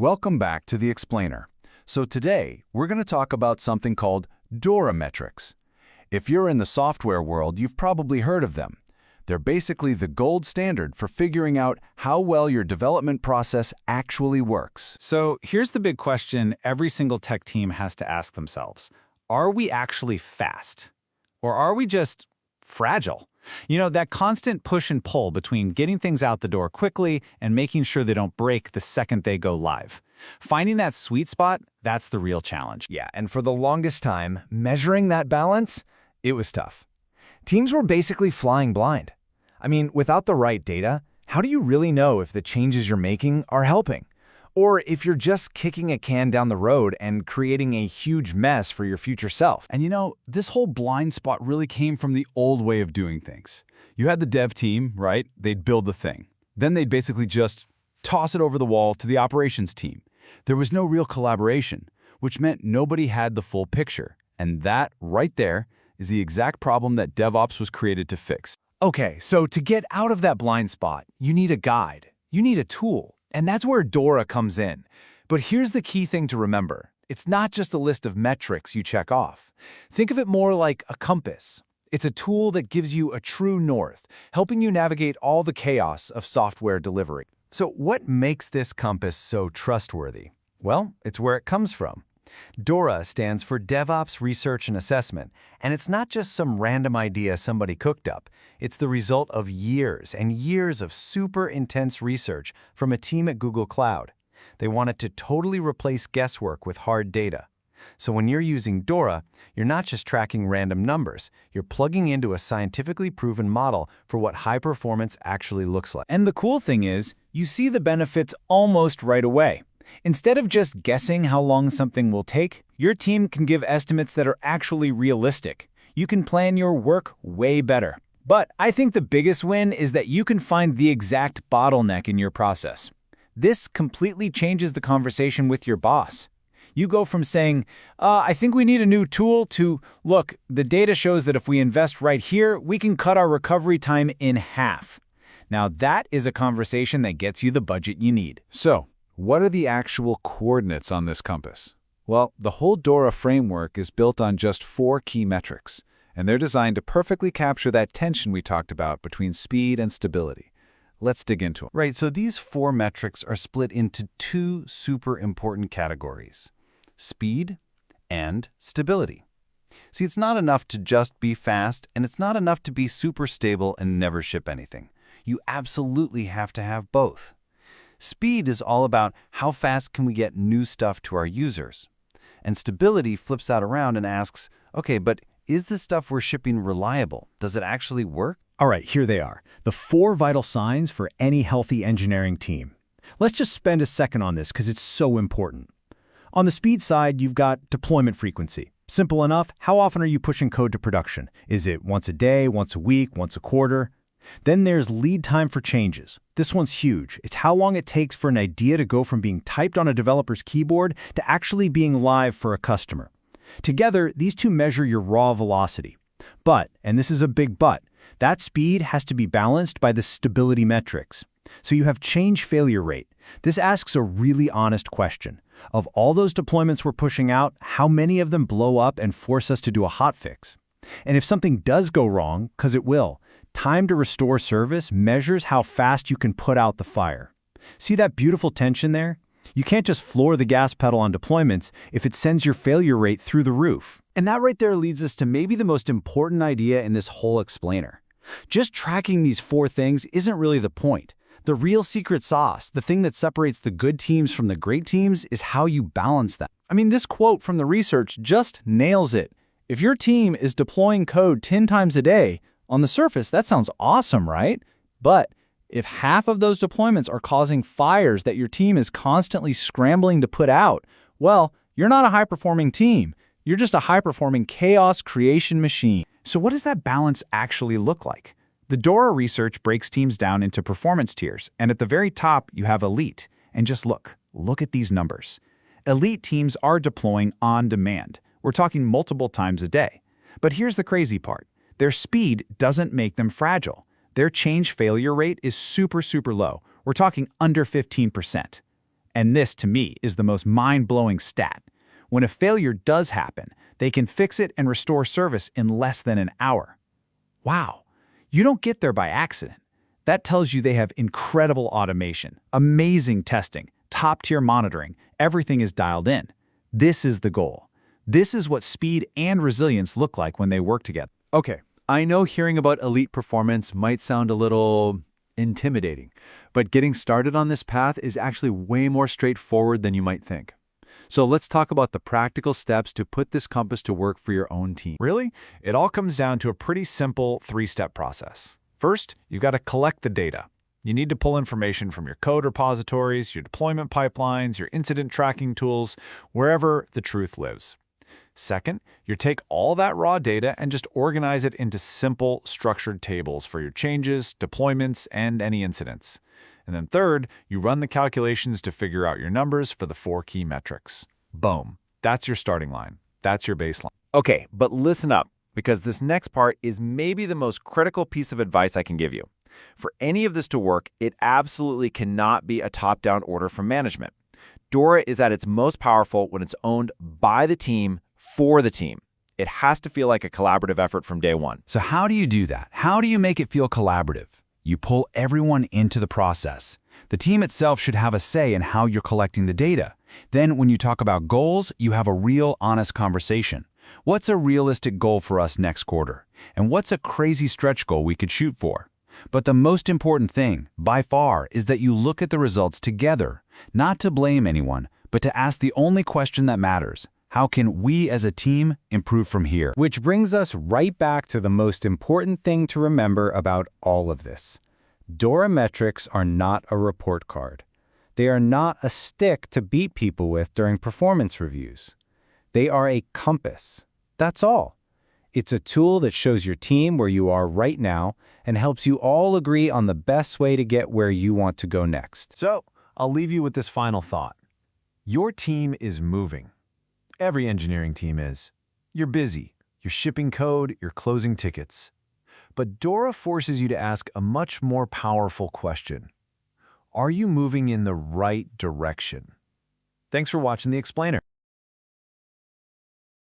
Welcome back to The Explainer. So today, we're going to talk about something called DORA metrics. If you're in the software world, you've probably heard of them. They're basically the gold standard for figuring out how well your development process actually works. So here's the big question every single tech team has to ask themselves. Are we actually fast? Or are we just fragile? You know, that constant push and pull between getting things out the door quickly and making sure they don't break the second they go live. Finding that sweet spot, that's the real challenge. Yeah, and for the longest time, measuring that balance, it was tough. Teams were basically flying blind. I mean, without the right data, how do you really know if the changes you're making are helping? Or if you're just kicking a can down the road and creating a huge mess for your future self? And you know, this whole blind spot really came from the old way of doing things. You had the dev team, right? They'd build the thing. Then they'd basically just toss it over the wall to the operations team. There was no real collaboration, which meant nobody had the full picture. And that, right there, is the exact problem that DevOps was created to fix. Okay, so to get out of that blind spot, you need a guide. You need a tool. And that's where DORA comes in. But here's the key thing to remember. It's not just a list of metrics you check off. Think of it more like a compass. It's a tool that gives you a true north, helping you navigate all the chaos of software delivery. So what makes this compass so trustworthy? Well, it's where it comes from. DORA stands for DevOps Research and Assessment, and it's not just some random idea somebody cooked up. It's the result of years and years of super intense research from a team at Google Cloud. They wanted to totally replace guesswork with hard data. So when you're using DORA, you're not just tracking random numbers. You're plugging into a scientifically proven model for what high performance actually looks like. And the cool thing is, you see the benefits almost right away. Instead of just guessing how long something will take, your team can give estimates that are actually realistic. You can plan your work way better. But I think the biggest win is that you can find the exact bottleneck in your process. This completely changes the conversation with your boss. You go from saying, I think we need a new tool to, look, the data shows that if we invest right here, we can cut our recovery time in half. Now that is a conversation that gets you the budget you need. So, what are the actual coordinates on this compass? Well, the whole DORA framework is built on just 4 key metrics, and they're designed to perfectly capture that tension we talked about between speed and stability. Let's dig into them. Right, so these 4 metrics are split into 2 super important categories: speed and stability. See, it's not enough to just be fast, and it's not enough to be super stable and never ship anything. You absolutely have to have both. Speed is all about how fast can we get new stuff to our users. And stability flips that around and asks, okay, but is the stuff we're shipping reliable? Does it actually work? All right, here they are, the 4 vital signs for any healthy engineering team. Let's just spend a second on this because it's so important. On the speed side, you've got deployment frequency. Simple enough, how often are you pushing code to production? Is it once a day, once a week, once a quarter? Then there's lead time for changes. This one's huge. It's how long it takes for an idea to go from being typed on a developer's keyboard to actually being live for a customer. Together, these two measure your raw velocity. But, and this is a big but, that speed has to be balanced by the stability metrics. So you have change failure rate. This asks a really honest question. Of all those deployments we're pushing out, how many of them blow up and force us to do a hotfix? And if something does go wrong, because it will, time to restore service measures how fast you can put out the fire. See that beautiful tension there? You can't just floor the gas pedal on deployments if it sends your failure rate through the roof. And that right there leads us to maybe the most important idea in this whole explainer. Just tracking these 4 things isn't really the point. The real secret sauce, the thing that separates the good teams from the great teams, is how you balance them. I mean, this quote from the research just nails it. If your team is deploying code 10 times a day, on the surface, that sounds awesome, right? But if half of those deployments are causing fires that your team is constantly scrambling to put out, well, you're not a high-performing team. You're just a high-performing chaos creation machine. So what does that balance actually look like? The DORA research breaks teams down into performance tiers, and at the very top, you have elite. And just look at these numbers. Elite teams are deploying on demand. We're talking multiple times a day. But here's the crazy part. Their speed doesn't make them fragile. Their change failure rate is super low. We're talking under 15%. And this, to me, is the most mind-blowing stat. When a failure does happen, they can fix it and restore service in less than an hour. Wow, you don't get there by accident. That tells you they have incredible automation, amazing testing, top-tier monitoring, everything is dialed in. This is the goal. This is what speed and resilience look like when they work together. Okay, I know hearing about elite performance might sound a little intimidating, but getting started on this path is actually way more straightforward than you might think. So let's talk about the practical steps to put this compass to work for your own team. Really? It all comes down to a pretty simple three-step process. First, you've got to collect the data. You need to pull information from your code repositories, your deployment pipelines, your incident tracking tools, wherever the truth lives. Second, you take all that raw data and just organize it into simple, structured tables for your changes, deployments, and any incidents. And then third, you run the calculations to figure out your numbers for the 4 key metrics. Boom. That's your starting line. That's your baseline. Okay, but listen up, because this next part is maybe the most critical piece of advice I can give you. For any of this to work, it absolutely cannot be a top-down order from management. DORA is at its most powerful when it's owned by the team, for the team. It has to feel like a collaborative effort from day one. So how do you do that? How do you make it feel collaborative? You pull everyone into the process. The team itself should have a say in how you're collecting the data. Then when you talk about goals, you have a real, honest conversation. What's a realistic goal for us next quarter? And what's a crazy stretch goal we could shoot for? But the most important thing, by far, is that you look at the results together, not to blame anyone, but to ask the only question that matters. How can we as a team improve from here? Which brings us right back to the most important thing to remember about all of this. DORA metrics are not a report card. They are not a stick to beat people with during performance reviews. They are a compass. That's all. It's a tool that shows your team where you are right now and helps you all agree on the best way to get where you want to go next. So, I'll leave you with this final thought. Your team is moving. Every engineering team is. You're busy. You're shipping code. You're closing tickets. But DORA forces you to ask a much more powerful question. Are you moving in the right direction? Thanks for watching The Explainer.